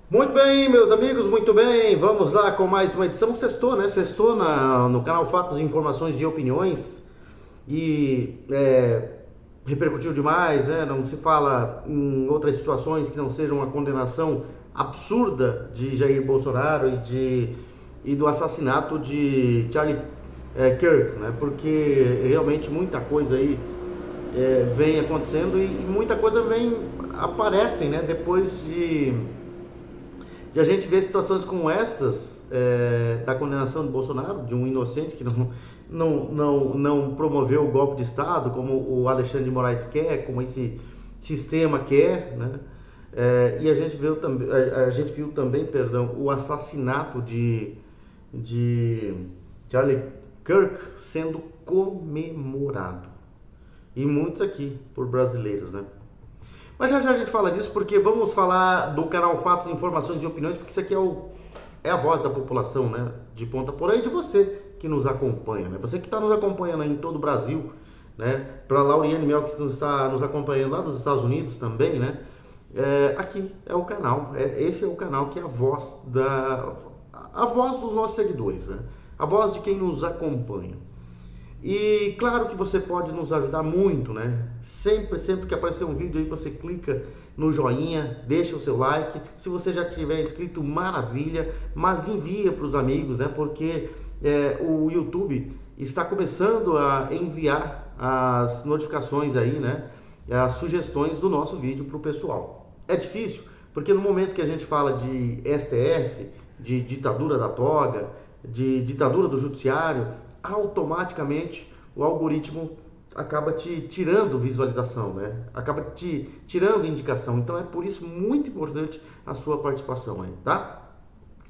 Muito bem, meus amigos, muito bem. Vamos lá com mais uma edição. Sextou, né? Sextou no canal Fatos, Informações e Opiniões. E repercutiu demais, né? Não se fala em outras situações que não sejam uma condenação absurda de Jair Bolsonaro e do assassinato de Charlie Kirk, né? Porque realmente muita coisa aí vem acontecendo e muita coisa aparecem, né? Depois de a gente ver situações como essas, da condenação de Bolsonaro, de um inocente que não promoveu o golpe de Estado, como o Alexandre de Moraes quer, como esse sistema quer, né? E a gente viu também, perdão, o assassinato de Charlie Kirk sendo comemorado. E muitos aqui por brasileiros, né? Mas já já a gente fala disso porque vamos falar do canal Fatos, Informações e Opiniões, porque isso aqui é a voz da população, né? De ponta por aí, de você que nos acompanha, né? Você que está nos acompanhando aí em todo o Brasil, né? Para Lauriane Mel, que está nos acompanhando lá dos Estados Unidos também, né? Aqui é o canal, esse é o canal que é a voz dos nossos seguidores, né? A voz de quem nos acompanha. E claro que você pode nos ajudar muito, né? Sempre que aparecer um vídeo aí, você clica no joinha, deixa o seu like. Se você já tiver inscrito, maravilha, mas envia para os amigos, né? Porque o YouTube está começando a enviar as notificações aí, né? As sugestões do nosso vídeo para o pessoal. É difícil, porque no momento que a gente fala de STF, de ditadura da toga, de ditadura do judiciário, automaticamente o algoritmo acaba te tirando visualização, né? Acaba te tirando indicação. Então é por isso muito importante a sua participação aí, tá?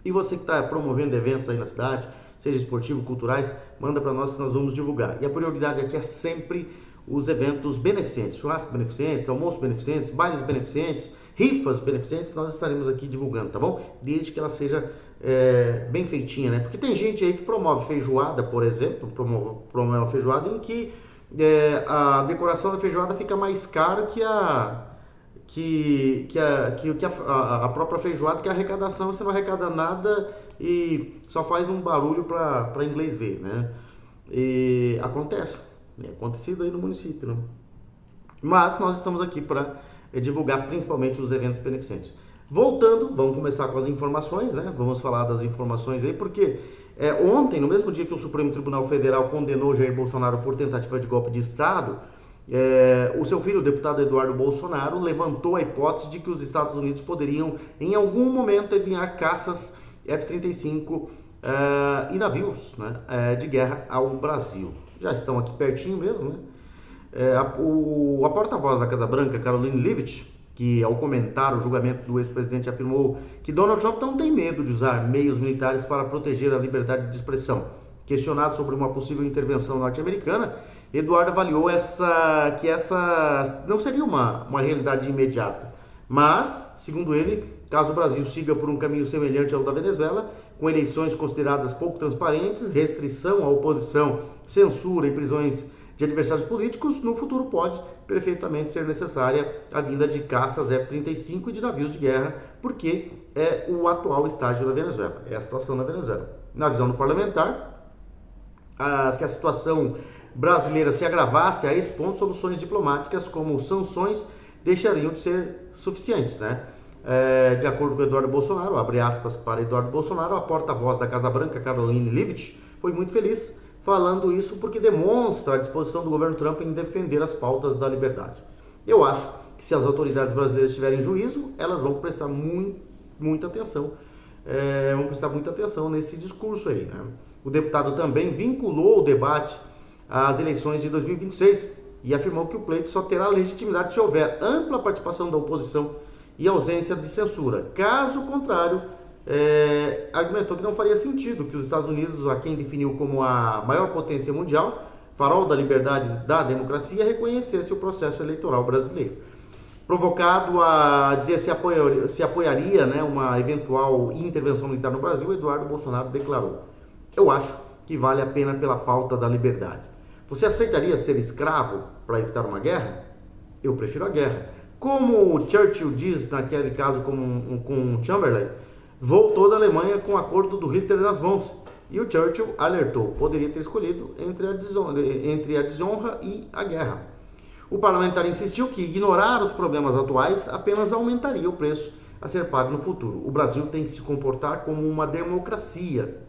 E você que está promovendo eventos aí na cidade, seja esportivo, culturais, manda para nós que nós vamos divulgar. E a prioridade aqui é sempre os eventos beneficentes, churrascos beneficentes, almoços beneficentes, bailes beneficentes, rifas beneficentes, nós estaremos aqui divulgando, tá bom? Desde que ela seja bem feitinha, né? Porque tem gente aí que promove feijoada, por exemplo, promove uma feijoada em que a decoração da feijoada fica mais cara que a própria feijoada, que a arrecadação você não arrecada nada e só faz um barulho para inglês ver, né? E acontece, é acontecido aí no município, né? Mas nós estamos aqui para divulgar principalmente os eventos beneficentes. Voltando, vamos começar com as informações, né? Vamos falar das informações aí, porque ontem, no mesmo dia que o Supremo Tribunal Federal condenou Jair Bolsonaro por tentativa de golpe de Estado, o seu filho, o deputado Eduardo Bolsonaro, levantou a hipótese de que os Estados Unidos poderiam, em algum momento, enviar caças F-35 e navios, né, de guerra ao Brasil. Já estão aqui pertinho mesmo, né? A porta-voz da Casa Branca, Caroline Leavitt, que ao comentar o julgamento do ex-presidente afirmou que Donald Trump não tem medo de usar meios militares para proteger a liberdade de expressão. Questionado sobre uma possível intervenção norte-americana, Eduardo avaliou que essa não seria uma realidade imediata. Mas, segundo ele, caso o Brasil siga por um caminho semelhante ao da Venezuela, com eleições consideradas pouco transparentes, restrição à oposição, censura e prisões de adversários políticos, no futuro pode perfeitamente ser necessária a vinda de caças F-35 e de navios de guerra, porque é o atual estágio da Venezuela, é a situação da Venezuela. Na visão do parlamentar, se a situação brasileira se agravasse, a esse ponto, soluções diplomáticas como sanções deixariam de ser suficientes, né? De acordo com Eduardo Bolsonaro, abre aspas para Eduardo Bolsonaro, a porta-voz da Casa Branca, Caroline Leavitt, foi muito feliz falando isso porque demonstra a disposição do governo Trump em defender as pautas da liberdade. Eu acho que se as autoridades brasileiras tiverem juízo, elas vão prestar muita atenção, nesse discurso aí, né? O deputado também vinculou o debate às eleições de 2026 e afirmou que o pleito só terá legitimidade se houver ampla participação da oposição e ausência de censura. Caso contrário, argumentou que não faria sentido que os Estados Unidos, a quem definiu como a maior potência mundial, farol da liberdade e da democracia, reconhecesse o processo eleitoral brasileiro. Provocado a dizer se apoiaria, né, uma eventual intervenção militar no Brasil, Eduardo Bolsonaro declarou: eu acho que vale a pena pela pauta da liberdade. Você aceitaria ser escravo para evitar uma guerra? Eu prefiro a guerra. Como Churchill diz naquele caso com Chamberlain, voltou da Alemanha com o acordo do Hitler nas mãos. E o Churchill alertou, poderia ter escolhido entre a desonra e a guerra. O parlamentar insistiu que ignorar os problemas atuais apenas aumentaria o preço a ser pago no futuro. O Brasil tem que se comportar como uma democracia.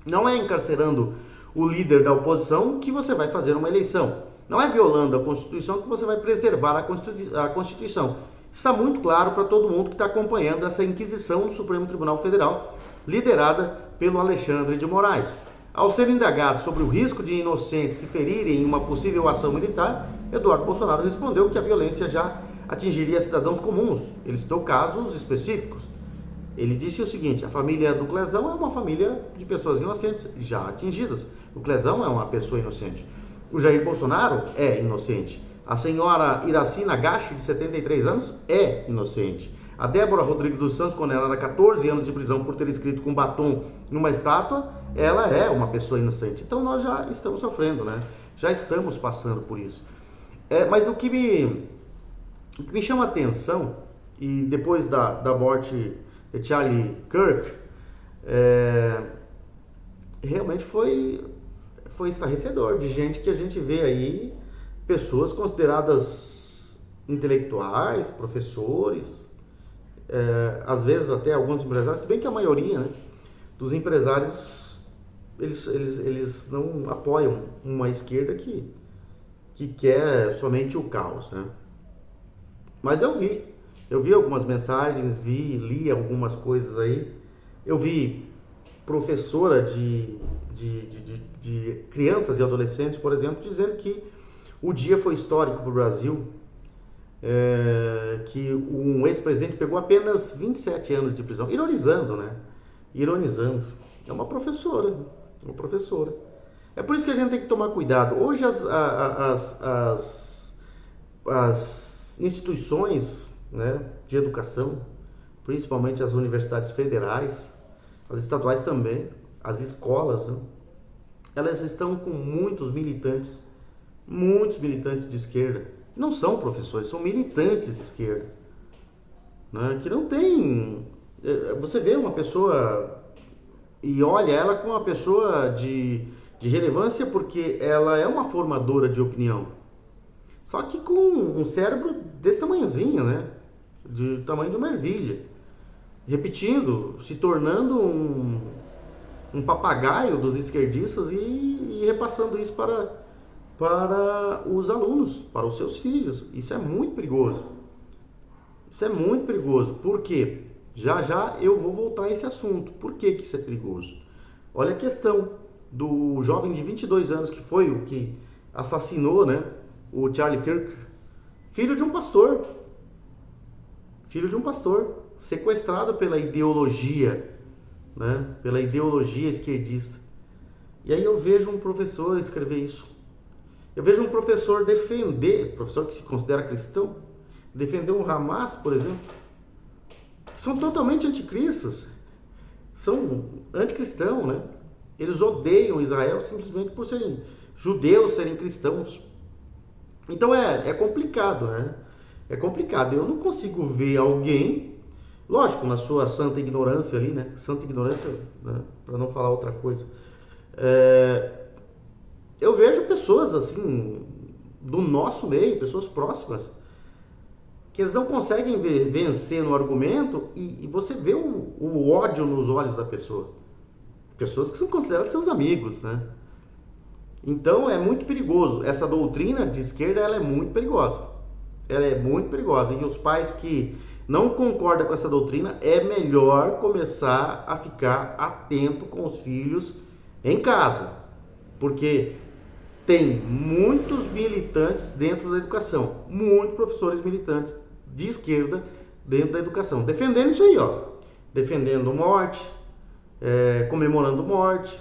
Não é encarcerando o líder da oposição que você vai fazer uma eleição. Não é violando a Constituição que você vai preservar a Constituição. Está muito claro para todo mundo que está acompanhando essa inquisição do Supremo Tribunal Federal, liderada pelo Alexandre de Moraes. Ao ser indagado sobre o risco de inocentes se ferirem em uma possível ação militar, Eduardo Bolsonaro respondeu que a violência já atingiria cidadãos comuns. Ele citou casos específicos. Ele disse o seguinte: a família do Clezão é uma família de pessoas inocentes já atingidas. O Clezão é uma pessoa inocente. O Jair Bolsonaro é inocente. A senhora Iraci Nagashi, de 73 anos, é inocente. A Débora Rodrigues dos Santos, condenada a 14 anos de prisão por ter escrito com batom numa estátua, ela é uma pessoa inocente. Então nós já estamos sofrendo, né? Já estamos passando por isso. Mas o que me chama a atenção, e depois da morte de Charlie Kirk, realmente foi estarrecedor, de gente que a gente vê aí, pessoas consideradas intelectuais, professores, às vezes até alguns empresários, se bem que a maioria, né, dos empresários, eles não apoiam uma esquerda que quer somente o caos, né? Mas eu vi algumas mensagens, li algumas coisas aí, eu vi professora de crianças e adolescentes, por exemplo, dizendo que o dia foi histórico para o Brasil, que um ex-presidente pegou apenas 27 anos de prisão, ironizando, né? Ironizando. É uma professora. É por isso que a gente tem que tomar cuidado. Hoje as instituições, né, de educação, principalmente as universidades federais, as estaduais também, as escolas, né, elas estão com muitos militantes de esquerda. Não são professores, são militantes de esquerda, né, que não tem... Você vê uma pessoa e olha ela como uma pessoa de relevância porque ela é uma formadora de opinião. Só que com um cérebro desse tamanhozinho, né? De tamanho de uma ervilha. Repetindo, se tornando um papagaio dos esquerdistas e repassando isso para os alunos, para os seus filhos. Isso é muito perigoso. Por quê? Já eu vou voltar a esse assunto. Por que isso é perigoso? Olha a questão do jovem de 22 anos que foi o que assassinou, né, o Charlie Kirk, filho de um pastor, sequestrado pela ideologia, né, pela ideologia esquerdista. E aí eu vejo um professor escrever isso. Eu vejo um professor professor que se considera cristão, defender um Hamas, por exemplo, que são totalmente anticristos, são anticristãos, né? Eles odeiam Israel simplesmente por serem judeus, serem cristãos. Então é complicado, né? É complicado. Eu não consigo ver alguém, lógico, na sua santa ignorância ali, né? Santa ignorância, né? Para não falar outra coisa. Eu vejo pessoas assim, do nosso meio, pessoas próximas, que eles não conseguem vencer no argumento e você vê o ódio nos olhos da pessoa. Pessoas que são consideradas seus amigos, né? Então é muito perigoso. Essa doutrina de esquerda, ela é muito perigosa. E os pais que não concordam com essa doutrina, é melhor começar a ficar atento com os filhos em casa. Porque tem muitos militantes dentro da educação. Muitos professores militantes de esquerda dentro da educação. Defendendo isso aí, ó. Defendendo morte, comemorando morte,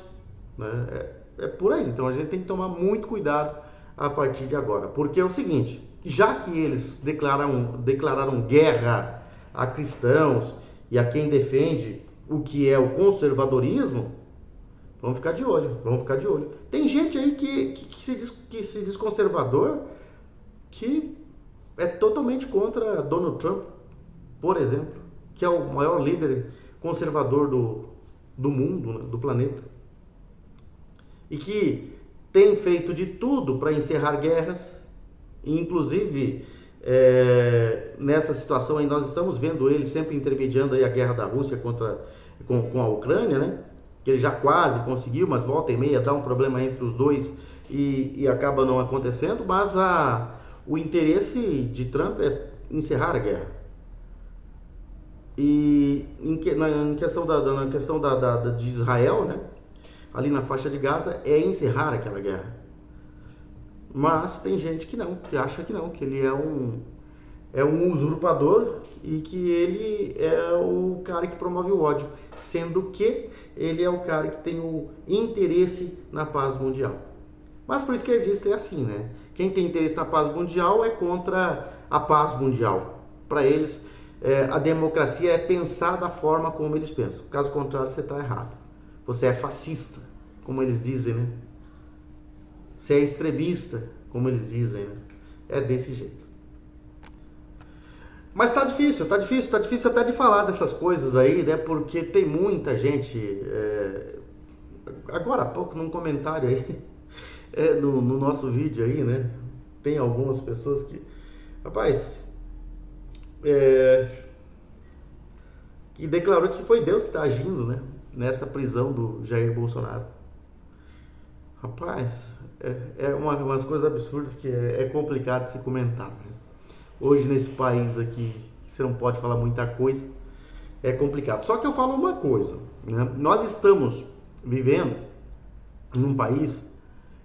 né? É por aí. Então a gente tem que tomar muito cuidado a partir de agora. Porque é o seguinte, já que eles declararam guerra a cristãos e a quem defende o que é o conservadorismo, vamos ficar de olho. Tem gente aí que se diz conservador, que é totalmente contra Donald Trump, por exemplo, que é o maior líder conservador do mundo, né, do planeta, e que tem feito de tudo para encerrar guerras, e inclusive nessa situação aí nós estamos vendo ele sempre intermediando aí a guerra da Rússia com a Ucrânia, né? Que ele já quase conseguiu, mas volta e meia dá um problema entre os dois e acaba não acontecendo, mas o interesse de Trump é encerrar a guerra. E na questão de Israel, né? Ali na faixa de Gaza, é encerrar aquela guerra. Mas tem gente que não, que acha que não, que ele é um usurpador e que ele é o cara que promove o ódio, sendo que ele é o cara que tem o interesse na paz mundial. Mas para o esquerdista é assim, né? Quem tem interesse na paz mundial é contra a paz mundial. Para eles, a democracia é pensar da forma como eles pensam. Caso contrário, você está errado. Você é fascista, como eles dizem, né? Você é extremista, como eles dizem, né? É desse jeito. Mas tá difícil até de falar dessas coisas aí, né? Porque tem muita gente, agora há pouco num comentário aí, no nosso vídeo aí, né? Tem algumas pessoas que, rapaz, que declarou que foi Deus que está agindo, né? Nessa prisão do Jair Bolsonaro. Rapaz, umas coisas absurdas que é complicado de se comentar, né? Hoje nesse país aqui, você não pode falar muita coisa, é complicado. Só que eu falo uma coisa, né? Nós estamos vivendo num país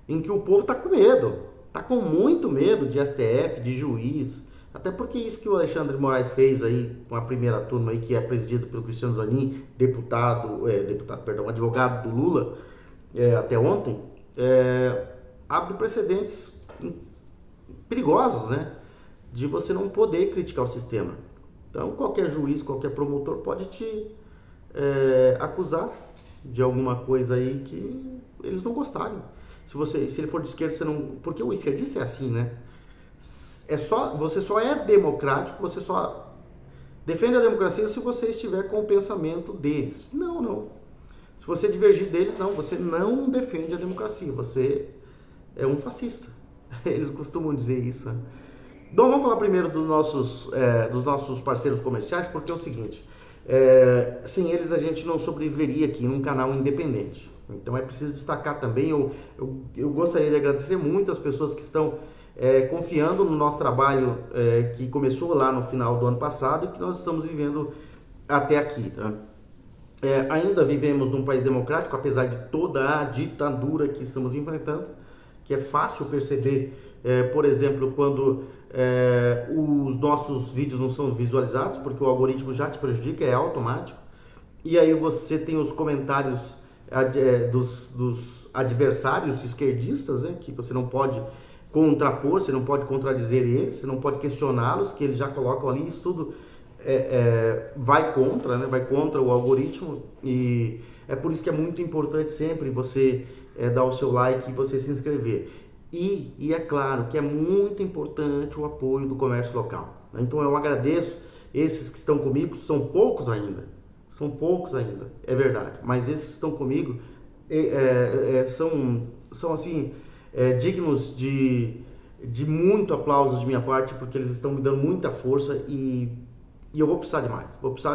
em que o povo está com medo, está com muito medo de STF, de juiz, até porque isso que o Alexandre de Moraes fez aí com a primeira turma aí, que é presidido pelo Cristiano Zanin, advogado do Lula, até ontem, abre precedentes perigosos, né? De você não poder criticar o sistema. Então, qualquer juiz, qualquer promotor pode te acusar de alguma coisa aí que eles não gostarem. Se ele for de esquerda, você não... Porque o esquerdista é assim, né? Você só é democrático, você só defende a democracia se você estiver com o pensamento deles. Não. Se você divergir deles, não. Você não defende a democracia. Você é um fascista. Eles costumam dizer isso, né? Bom, vamos falar primeiro dos nossos parceiros comerciais, porque é o seguinte, sem eles a gente não sobreviveria aqui num canal independente. Então é preciso destacar também, eu gostaria de agradecer muito as pessoas que estão confiando no nosso trabalho que começou lá no final do ano passado e que nós estamos vivendo até aqui, tá? Ainda vivemos num país democrático, apesar de toda a ditadura que estamos enfrentando, que é fácil perceber, por exemplo, quando os nossos vídeos não são visualizados, porque o algoritmo já te prejudica, é automático, e aí você tem os comentários dos adversários esquerdistas, né, que você não pode contrapor, você não pode contradizer eles, você não pode questioná-los, que eles já colocam ali, isso tudo vai contra, né, vai contra o algoritmo, e é por isso que é muito importante sempre você dar o seu like e você se inscrever. E é claro que é muito importante o apoio do comércio local. Então eu agradeço esses que estão comigo, são poucos ainda, é verdade, mas esses que estão comigo são assim, dignos de muito aplauso de minha parte, porque eles estão me dando muita força e eu vou precisar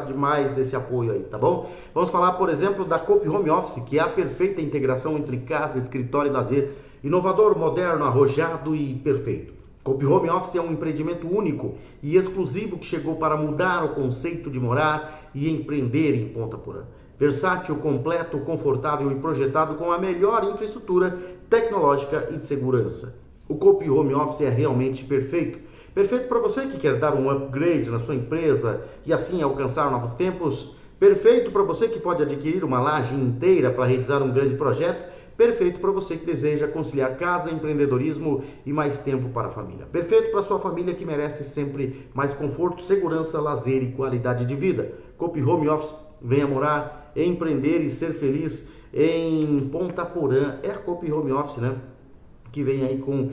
de mais desse apoio aí, tá bom? Vamos falar, por exemplo, da Coop Home Office, que é a perfeita integração entre casa, escritório e lazer, inovador, moderno, arrojado e perfeito. Coop Home Office é um empreendimento único e exclusivo que chegou para mudar o conceito de morar e empreender em Ponta Porã. Versátil, completo, confortável e projetado com a melhor infraestrutura tecnológica e de segurança. O Coop Home Office é realmente perfeito. Perfeito para você que quer dar um upgrade na sua empresa e assim alcançar novos tempos. Perfeito para você que pode adquirir uma laje inteira para realizar um grande projeto. Perfeito para você que deseja conciliar casa, empreendedorismo e mais tempo para a família. Perfeito para sua família que merece sempre mais conforto, segurança, lazer e qualidade de vida. Coop Home Office, venha morar, empreender e ser feliz em Ponta Porã. É a Coop Home Office, né? Que vem aí com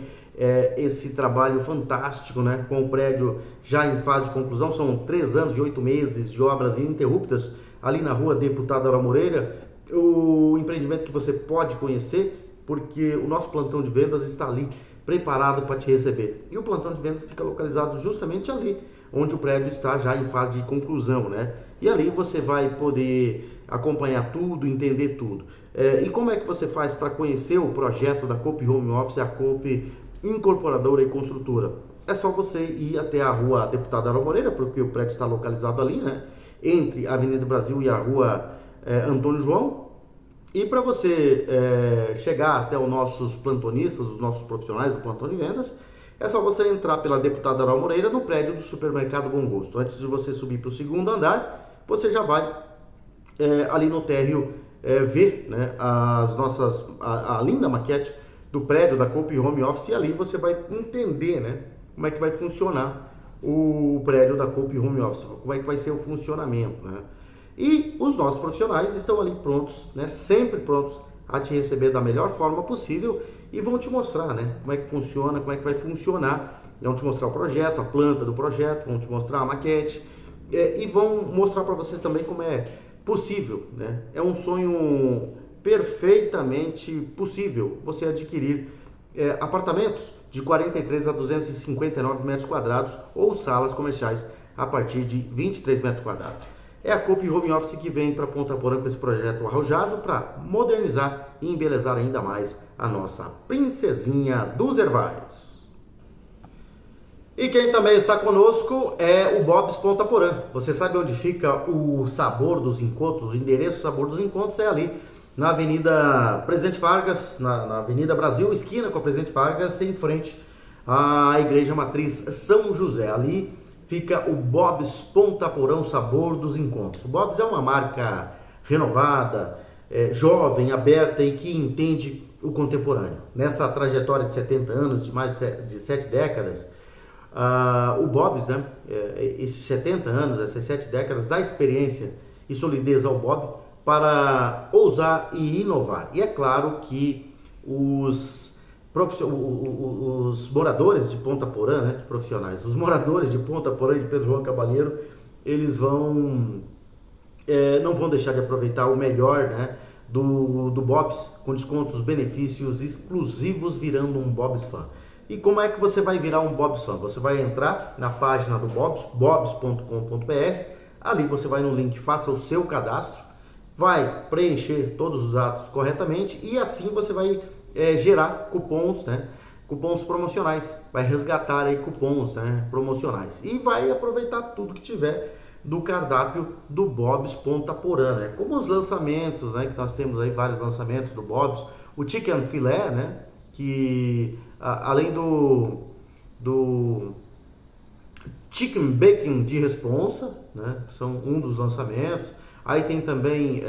esse trabalho fantástico, né, com o prédio já em fase de conclusão. São 3 anos e 8 meses de obras ininterruptas ali na rua Deputado Aura Moreira, o empreendimento que você pode conhecer, porque o nosso plantão de vendas está ali preparado para te receber. E o plantão de vendas fica localizado justamente ali, onde o prédio está já em fase de conclusão, né? E ali você vai poder acompanhar tudo, entender tudo. E como é que você faz para conhecer o projeto da Coop Home Office, a Coop Incorporadora e Construtora? É só você ir até a rua Deputado Aura Moreira, porque o prédio está localizado ali, né? Entre a Avenida Brasil e a rua Antônio João. E para você chegar até os nossos plantonistas, os nossos profissionais do plantão de vendas, é só você entrar pela Deputado Aura Moreira no prédio do Supermercado Bom Gosto. Antes de você subir para o segundo andar, você já vai ali no térreo ver, né, a linda maquete do prédio da Coop Home Office, e ali você vai entender, né, como é que vai funcionar o prédio da Coop Home Office, como é que vai ser o funcionamento, né? E os nossos profissionais estão ali prontos, né, sempre prontos a te receber da melhor forma possível e vão te mostrar, né, como é que funciona, como é que vai funcionar. Vão te mostrar o projeto, a planta do projeto, vão te mostrar a maquete e vão mostrar para vocês também como é possível, né? É um sonho perfeitamente possível você adquirir apartamentos de 43 a 259 metros quadrados ou salas comerciais a partir de 23 metros quadrados. É a Coop Home Office que vem para Ponta Porã com esse projeto arrojado para modernizar e embelezar ainda mais a nossa princesinha dos Ervais. E quem também está conosco é o Bob's Ponta Porã. Você sabe onde fica o Sabor dos Encontros? O endereço Sabor dos Encontros é ali na Avenida Presidente Vargas, na Avenida Brasil, esquina com a Presidente Vargas, em frente à Igreja Matriz São José. Ali fica o Bob's Ponta Porã, Sabor dos Encontros. O Bob's é uma marca renovada, jovem, aberta e que entende o contemporâneo. Nessa trajetória de 70 anos, de mais de 7 décadas, o Bob's, né, esses 70 anos, essas 7 décadas, dá experiência e solidez ao Bob para ousar e inovar. E é claro que os moradores de Ponta Porã, né, profissionais, os moradores de Ponta Porã e de Pedro Juan Cavalheiro, eles não vão deixar de aproveitar o melhor, né, do Bob's, com descontos, benefícios exclusivos, virando um Bob's Fan. E como é que você vai virar um Bob's Fan? Você vai entrar na página do Bob's, bobs.com.br, ali você vai no link, faça o seu cadastro, vai preencher todos os dados corretamente e assim você vai gerar cupons, né? Cupons promocionais, vai resgatar aí cupons, né, promocionais e vai aproveitar tudo que tiver do cardápio do Bob's Ponta Porã, né? Como os lançamentos, né, que nós temos aí vários lançamentos do Bob's, o Chicken Filé, né, que além do Chicken Bacon de Responsa, né, que são um dos lançamentos. Aí tem também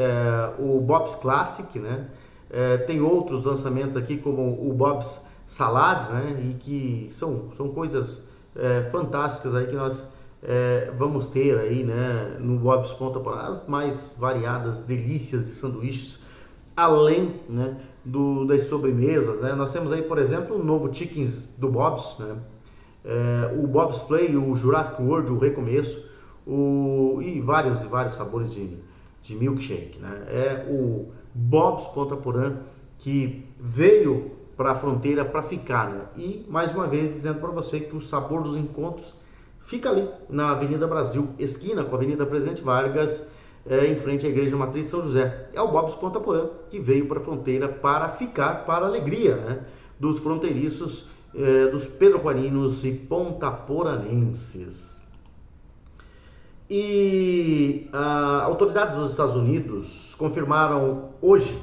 o Bob's Classic, né? Tem outros lançamentos aqui como o Bob's Salads, né? E que são coisas fantásticas aí que nós vamos ter aí, né, no Bob's Ponta Porã, as mais variadas delícias de sanduíches, além, né, das sobremesas, né? Nós temos aí, por exemplo, o novo Chickens do Bob's, né? O Bob's Play, o Jurassic World, o Recomeço, e vários sabores de milkshake, né? É o Bob's Ponta Porã que veio para a fronteira para ficar, né? E mais uma vez dizendo para você que o Sabor dos Encontros fica ali na Avenida Brasil, esquina com a Avenida Presidente Vargas, em frente à Igreja Matriz São José. É o Bob's Ponta Porã que veio para a fronteira para ficar, para a alegria, né, dos fronteiriços, dos pedro-juaninos e pontaporanenses. E a autoridade dos Estados Unidos confirmaram hoje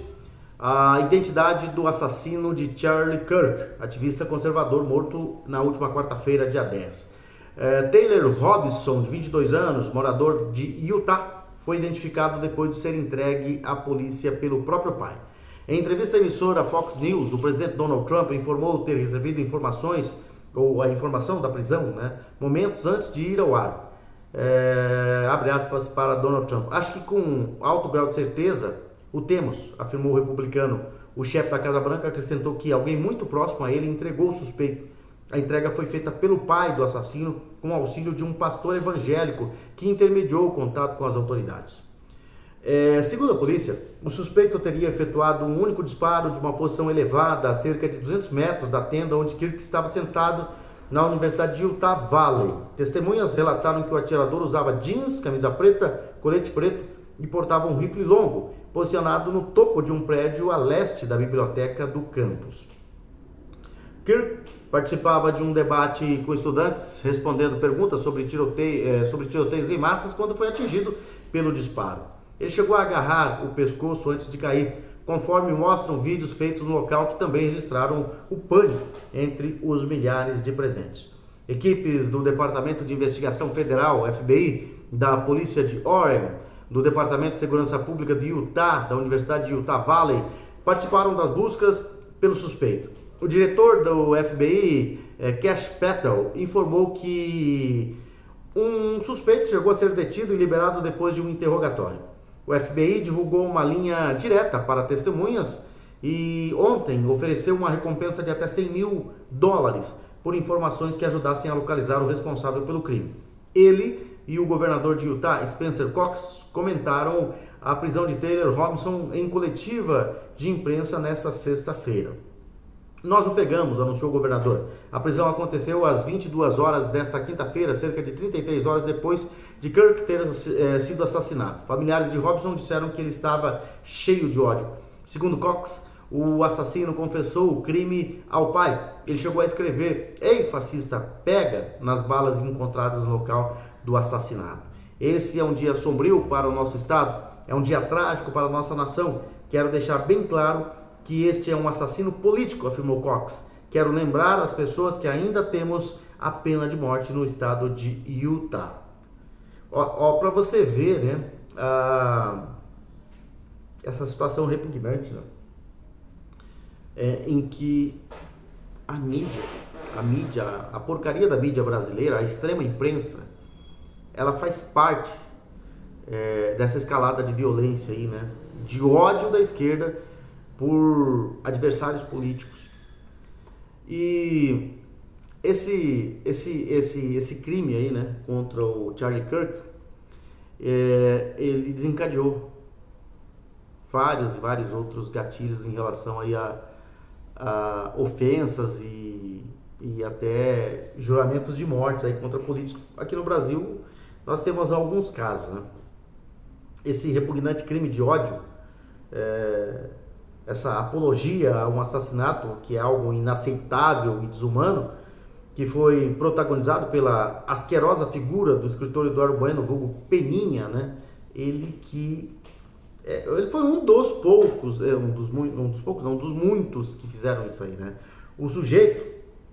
a identidade do assassino de Charlie Kirk, ativista conservador morto na última quarta-feira, dia 10. Taylor Robinson, de 22 anos, morador de Utah, foi identificado depois de ser entregue à polícia pelo próprio pai. Em entrevista à emissora Fox News, o presidente Donald Trump informou ter recebido informações, ou a informação da prisão, né, momentos antes de ir ao ar. Abre aspas para Donald Trump. Acho que com alto grau de certeza o temos, afirmou o republicano. O chefe da Casa Branca acrescentou que alguém muito próximo a ele entregou o suspeito A entrega foi feita pelo pai do assassino com auxílio de um pastor evangélico que intermediou o contato com as autoridades. Segundo a polícia, o suspeito teria efetuado um único disparo de uma posição elevada a cerca de 200 metros da tenda onde Kirk estava sentado na Universidade de Utah Valley. Testemunhas relataram que o atirador usava jeans, camisa preta, colete preto e portava um rifle longo, posicionado no topo de um prédio a leste da biblioteca do campus. Kirk participava de um debate com estudantes, respondendo perguntas sobre tiroteios em massas, quando foi atingido pelo disparo. Ele chegou a agarrar o pescoço antes de cair, conforme mostram vídeos feitos no local que também registraram o pânico entre os milhares de presentes. Equipes do Departamento de Investigação Federal, FBI, da Polícia de Oregon, do Departamento de Segurança Pública de Utah, da Universidade de Utah Valley, participaram das buscas pelo suspeito. O diretor do FBI, Cash Patel, informou que um suspeito chegou a ser detido e liberado depois de um interrogatório. O FBI divulgou uma linha direta para testemunhas e ontem ofereceu uma recompensa de até $100 mil por informações que ajudassem a localizar o responsável pelo crime. Ele e o governador de Utah, Spencer Cox, comentaram a prisão de Taylor Robinson em coletiva de imprensa nesta sexta-feira. Nós o pegamos, anunciou o governador. A prisão aconteceu às 22 horas desta quinta-feira, cerca de 33 horas depois de Kirk ter sido assassinado. Familiares de Robinson disseram que ele estava cheio de ódio. Segundo Cox, o assassino confessou o crime ao pai. Ele chegou a escrever: "Ei, fascista, pega", nas balas encontradas no local do assassinato. Esse é um dia sombrio para o nosso estado, é um dia trágico para a nossa nação. Quero deixar bem claro que este é um assassino político, afirmou Cox. Quero lembrar às pessoas que ainda temos a pena de morte no estado de Utah. Para você ver, né, essa situação repugnante, né, em que a mídia, a porcaria da mídia brasileira, a extrema imprensa, ela faz parte dessa escalada de violência aí, né, de ódio da esquerda por adversários políticos. E esse crime aí, né, contra o Charlie Kirk, ele desencadeou vários outros gatilhos em relação aí a ofensas e até juramentos de morte aí contra políticos. Aqui no Brasil nós temos alguns casos, né? Esse repugnante crime de ódio, essa apologia a um assassinato, que é algo inaceitável e desumano, que foi protagonizado pela asquerosa figura do escritor Eduardo Bueno, vulgo Peninha, né? Ele foi um dos poucos, um dos muitos que fizeram isso aí, né? O sujeito,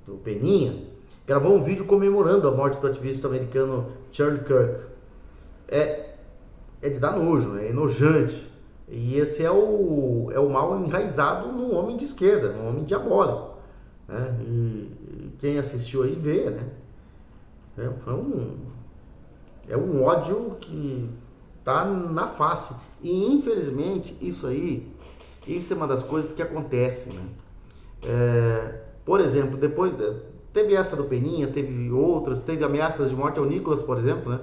o Peninha, gravou um vídeo comemorando a morte do ativista americano Charlie Kirk. É de dar nojo, né? É enojante. E esse é o mal enraizado no homem de esquerda, no homem diabólico, né? E quem assistiu aí vê, né? É um ódio que tá na face. E infelizmente isso é uma das coisas que acontecem, né? Por exemplo, depois teve essa do Peninha, teve outras, teve ameaças de morte ao Nicolas, por exemplo, né?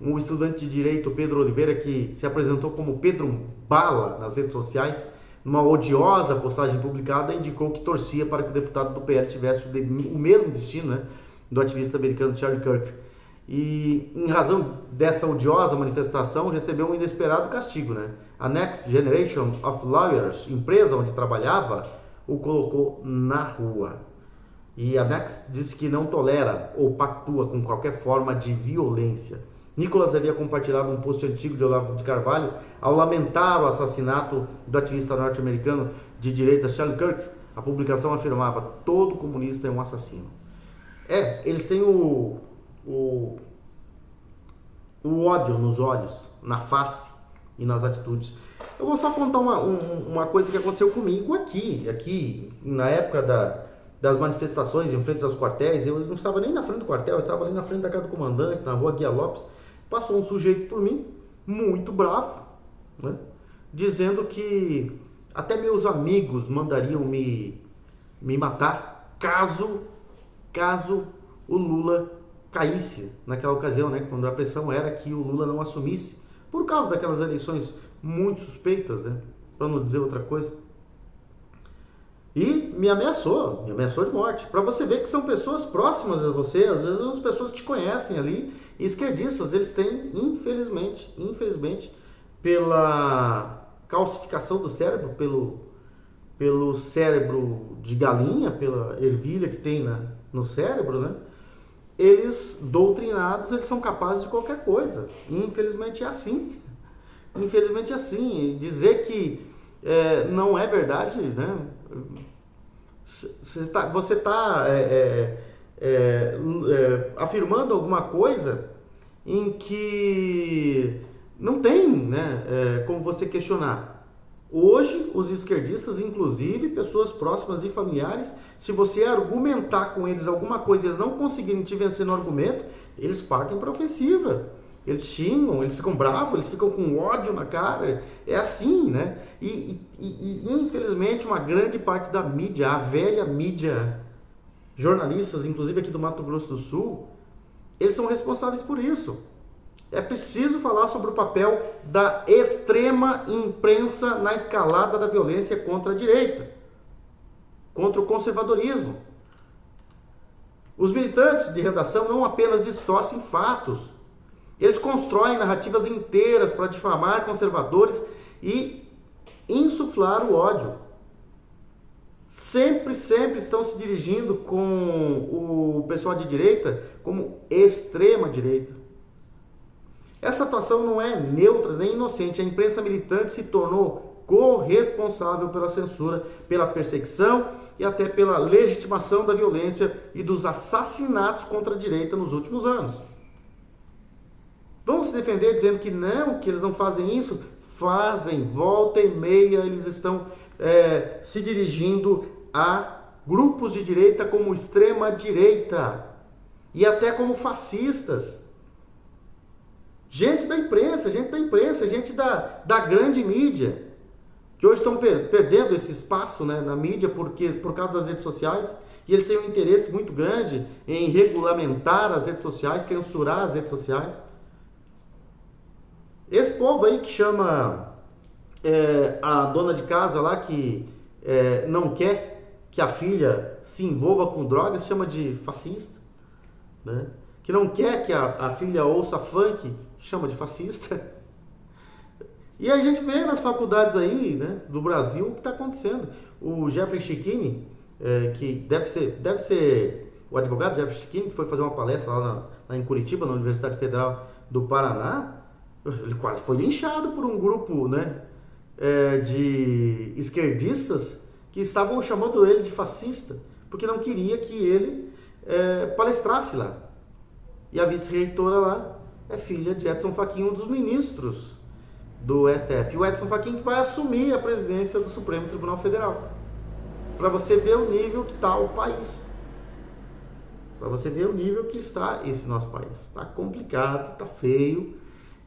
Um estudante de direito, Pedro Oliveira, que se apresentou como Pedro Bala nas redes sociais, numa odiosa postagem publicada, indicou que torcia para que o deputado do PL tivesse o mesmo destino, né, do ativista americano Charlie Kirk. E, em razão dessa odiosa manifestação, recebeu um inesperado castigo, né? A Next Generation of Lawyers, empresa onde trabalhava, o colocou na rua. E a Next disse que não tolera ou pactua com qualquer forma de violência. Nicolas havia compartilhado um post antigo de Olavo de Carvalho ao lamentar o assassinato do ativista norte-americano de direita Charlie Kirk. A publicação afirmava: todo comunista é um assassino. Eles têm o ódio nos olhos, na face e nas atitudes. Eu vou só contar uma coisa que aconteceu comigo aqui na época das manifestações em frente aos quartéis. Eu não estava nem na frente do quartel, eu estava ali na frente da casa do comandante, na rua Guia Lopes. Passou um sujeito por mim, muito bravo, né, dizendo que até meus amigos mandariam me matar caso caso o Lula caísse naquela ocasião, né, quando a pressão era que o Lula não assumisse, por causa daquelas eleições muito suspeitas, né, para não dizer outra coisa. E me ameaçou de morte. Para você ver que são pessoas próximas a você, às vezes as pessoas te conhecem ali, e esquerdistas, eles têm, infelizmente, pela calcificação do cérebro, pelo cérebro de galinha, pela ervilha que tem no cérebro, né? Eles, doutrinados, eles são capazes de qualquer coisa. E infelizmente é assim. Infelizmente é assim. Dizer que não é verdade, né? Você está afirmando alguma coisa em que não tem, né, como você questionar. Hoje, os esquerdistas, inclusive pessoas próximas e familiares, se você argumentar com eles alguma coisa e eles não conseguirem te vencer no argumento, eles partem para a ofensiva. Eles xingam, eles ficam bravos, eles ficam com ódio na cara. É assim, né? E infelizmente, uma grande parte da mídia, a velha mídia, jornalistas, inclusive aqui do Mato Grosso do Sul, eles são responsáveis por isso. É preciso falar sobre o papel da extrema imprensa na escalada da violência contra a direita, contra o conservadorismo. Os militantes de redação não apenas distorcem fatos, eles constroem narrativas inteiras para difamar conservadores e insuflar o ódio. Sempre estão se dirigindo com o pessoal de direita como extrema direita. Essa atuação não é neutra nem inocente. A imprensa militante se tornou corresponsável pela censura, pela perseguição e até pela legitimação da violência e dos assassinatos contra a direita nos últimos anos. Vão se defender dizendo que não, que eles não fazem isso? Fazem, volta e meia eles estão se dirigindo a grupos de direita como extrema direita e até como fascistas. Gente da imprensa, gente da grande mídia, que hoje estão perdendo esse espaço, né, na mídia por causa das redes sociais, e eles têm um interesse muito grande em regulamentar as redes sociais, censurar as redes sociais. Esse povo aí que chama a dona de casa lá, que não quer que a filha se envolva com drogas, chama de fascista, né? Que não quer que a filha ouça funk, chama de fascista. E a gente vê nas faculdades aí, né, do Brasil o que está acontecendo. O Jeffrey Chikini, que deve ser o advogado Jeffrey Chikini, que foi fazer uma palestra lá em Curitiba, na Universidade Federal do Paraná, ele quase foi linchado por um grupo, né, de esquerdistas que estavam chamando ele de fascista, porque não queria que ele palestrasse lá. E a vice-reitora lá é filha de Edson Fachin, um dos ministros do STF. E o Edson Fachin que vai assumir a presidência do Supremo Tribunal Federal. Para você ver o nível que está o país. Para você ver o nível que está esse nosso país. Está complicado, está feio.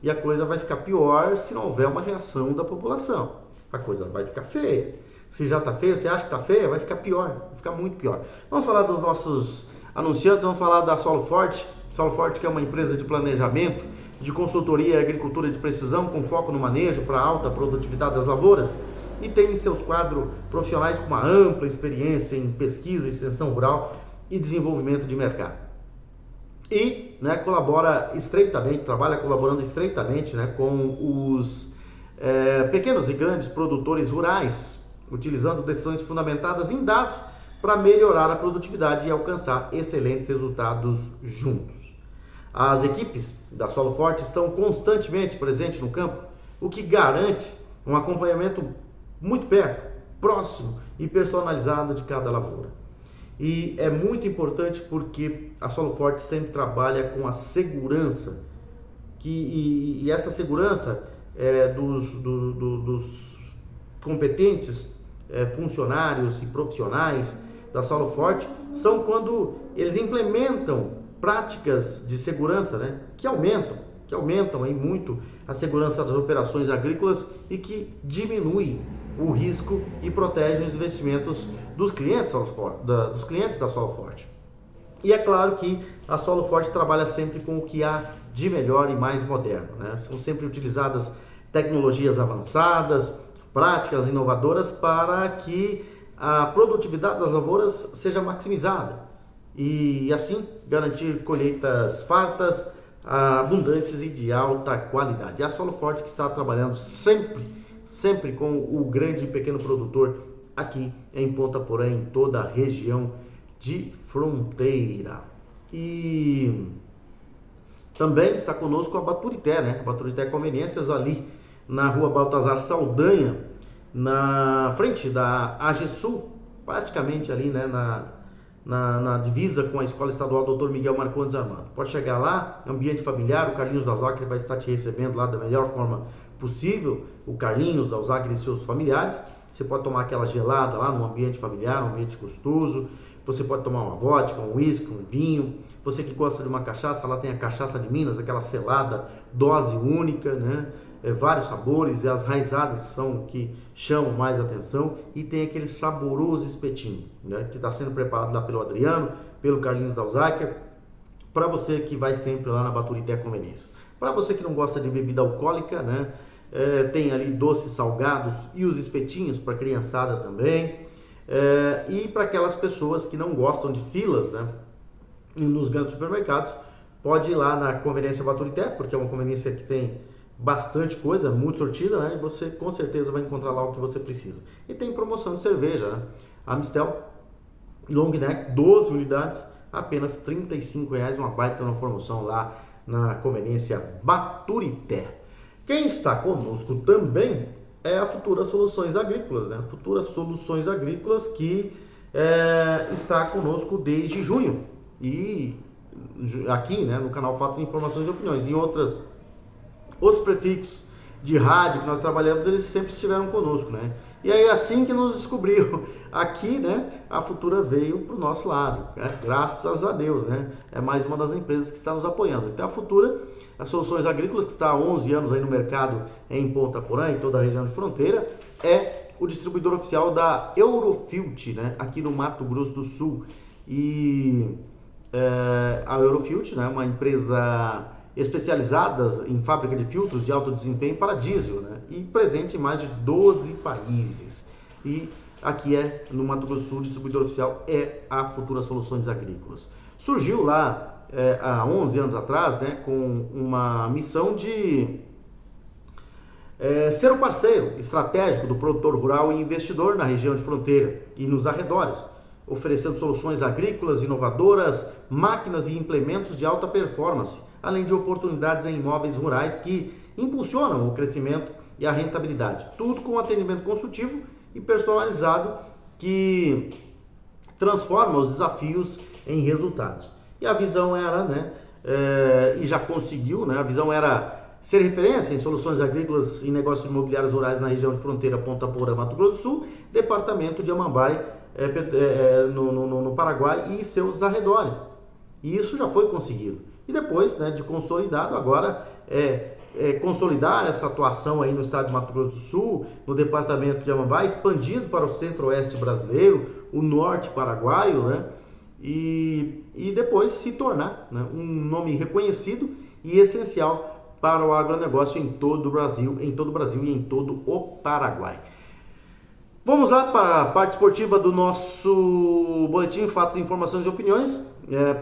E a coisa vai ficar pior se não houver uma reação da população. A coisa vai ficar feia. Se já está feia, você acha que está feia? Vai ficar pior. Vai ficar muito pior. Vamos falar dos nossos anunciantes. Vamos falar da Solo Forte. Solo Forte, que é uma empresa de planejamento, de consultoria e agricultura de precisão, com foco no manejo para alta produtividade das lavouras, e tem em seus quadros profissionais com uma ampla experiência em pesquisa, extensão rural e desenvolvimento de mercado. E, né, trabalha colaborando estreitamente, né, com os pequenos e grandes produtores rurais, utilizando decisões fundamentadas em dados para melhorar a produtividade e alcançar excelentes resultados juntos. As equipes da Solo Forte estão constantemente presentes no campo, o que garante um acompanhamento muito perto, próximo e personalizado de cada lavoura. E é muito importante porque a Solo Forte sempre trabalha com a segurança, e essa segurança dos competentes funcionários e profissionais da Solo Forte são quando eles implementam práticas de segurança, né, que aumentam aí muito a segurança das operações agrícolas e que diminuem o risco e protegem os investimentos dos clientes da Solo Forte. E é claro que a Solo Forte trabalha sempre com o que há de melhor e mais moderno, né? São sempre utilizadas tecnologias avançadas, práticas inovadoras para que a produtividade das lavouras seja maximizada e assim garantir colheitas fartas, abundantes e de alta qualidade. É a Solo Forte que está trabalhando sempre com o grande e pequeno produtor aqui em Ponta Porã, em toda a região de fronteira. E também está conosco a Baturité, né? A Baturité Conveniências ali na rua Baltazar Saldanha, na frente da AGESUL, praticamente ali, né? Na divisa com a Escola Estadual Dr. Miguel Marcondes Armando. Pode chegar lá, ambiente familiar, o Carlinhos da Alzacre vai estar te recebendo lá da melhor forma possível, o Carlinhos da Alzacre e seus familiares. Você pode tomar aquela gelada lá no ambiente familiar, um ambiente gostoso. Você pode tomar uma vodka, um uísque, um vinho. Você que gosta de uma cachaça, lá tem a cachaça de Minas, aquela selada, dose única, né? Vários sabores, e as raizadas são que chamam mais atenção, e tem aquele saboroso espetinho, né? Que está sendo preparado lá pelo Adriano, pelo Carlinhos da Alzacre, para você que vai sempre lá na Baturité Conveniência. Para você que não gosta de bebida alcoólica, né? Tem ali doces salgados e os espetinhos para criançada também. E para aquelas pessoas que não gostam de filas, né, nos grandes supermercados, pode ir lá na Conveniência Baturité, porque é uma conveniência que tem bastante coisa, muito sortida, né, e você com certeza vai encontrar lá o que você precisa. E tem promoção de cerveja, né? Amstel Long Neck, 12 unidades, apenas R$ 35,00, uma baita uma promoção lá na Conveniência Baturité. Quem está conosco também é a Futura Soluções Agrícolas, né? Futura Soluções Agrícolas que está conosco desde junho. E aqui, né, no canal Fatos, Informações e Opiniões, em outros prefixos de rádio que nós trabalhamos, eles sempre estiveram conosco, né? E aí, assim que nos descobriu aqui, né, a Futura veio para o nosso lado, né? Graças a Deus, né? É mais uma das empresas que está nos apoiando. Então, a Futura, as Soluções Agrícolas, que está há 11 anos aí no mercado em Ponta Porã, em toda a região de fronteira, é o distribuidor oficial da Eurofilt, né, aqui no Mato Grosso do Sul. E a Eurofilt, né, uma empresa especializada em fábrica de filtros de alto desempenho para diesel, né, e presente em mais de 12 países. E aqui no Mato Grosso do Sul, o distribuidor oficial é a Futura Soluções Agrícolas. Surgiu lá há 11 anos atrás, né, com uma missão de ser o parceiro estratégico do produtor rural e investidor na região de fronteira e nos arredores, oferecendo soluções agrícolas inovadoras, máquinas e implementos de alta performance, além de oportunidades em imóveis rurais que impulsionam o crescimento e a rentabilidade. Tudo com atendimento consultivo e personalizado que transforma os desafios em resultados. E a visão era, né, e já conseguiu, né, a visão era ser referência em soluções agrícolas e negócios imobiliários rurais na região de fronteira Ponta Porã, Mato Grosso do Sul, departamento de Amambai, no Paraguai e seus arredores. E isso já foi conseguido. E depois, né, de consolidado, agora consolidar essa atuação aí no estado de Mato Grosso do Sul, no departamento de Amambai, expandido para o centro-oeste brasileiro, o norte paraguaio, né, e depois se tornar, né, um nome reconhecido e essencial para o agronegócio em todo o Brasil e em todo o Paraguai. Vamos lá para a parte esportiva do nosso boletim Fatos, Informações e Opiniões.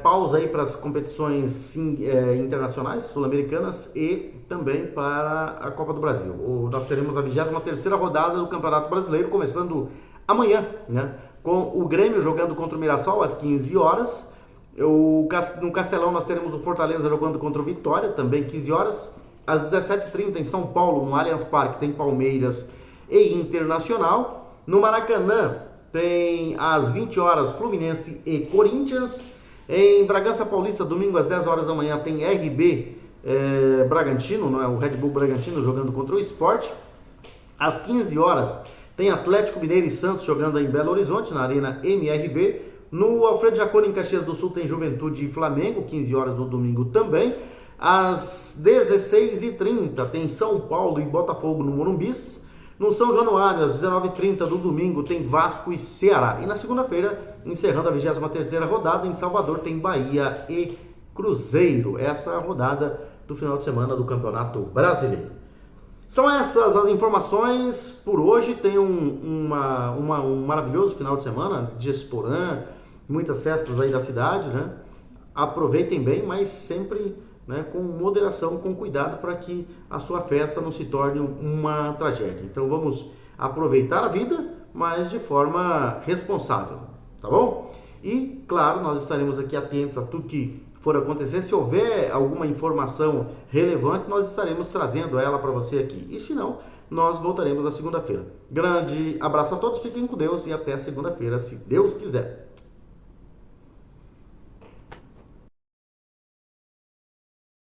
Pausa aí para as competições internacionais, sul-americanas e também para a Copa do Brasil. Nós teremos a 23ª rodada do Campeonato Brasileiro, começando amanhã, né, com o Grêmio jogando contra o Mirassol às 15 horas. No Castelão nós teremos o Fortaleza jogando contra o Vitória, também 15 horas. Às 17h30 em São Paulo, no Allianz Parque, tem Palmeiras e Internacional. No Maracanã tem às 20 horas Fluminense e Corinthians. Em Bragança Paulista, domingo às 10 horas da manhã, tem RB Bragantino, não é? O Red Bull Bragantino jogando contra o Sport. Às 15 horas tem Atlético Mineiro e Santos jogando em Belo Horizonte, na Arena MRV. No Alfredo Jaconi, em Caxias do Sul, tem Juventude e Flamengo, 15 horas do domingo também. Às 16h30 tem São Paulo e Botafogo no Morumbis. No São Januário, às 19h30 do domingo, tem Vasco e Ceará. E na segunda-feira, encerrando a 23ª rodada, em Salvador, tem Bahia e Cruzeiro. Essa é a rodada do final de semana do Campeonato Brasileiro. São essas as informações por hoje. Tem um maravilhoso final de semana de Esporã, muitas festas aí da cidade, né? Aproveitem bem, mas sempre, né, com moderação, com cuidado, para que a sua festa não se torne uma tragédia. Então vamos aproveitar a vida, mas de forma responsável, tá bom? E, claro, nós estaremos aqui atentos a tudo que for acontecer. Se houver alguma informação relevante, nós estaremos trazendo ela para você aqui. E se não, nós voltaremos na segunda-feira. Grande abraço a todos, fiquem com Deus e até segunda-feira, se Deus quiser.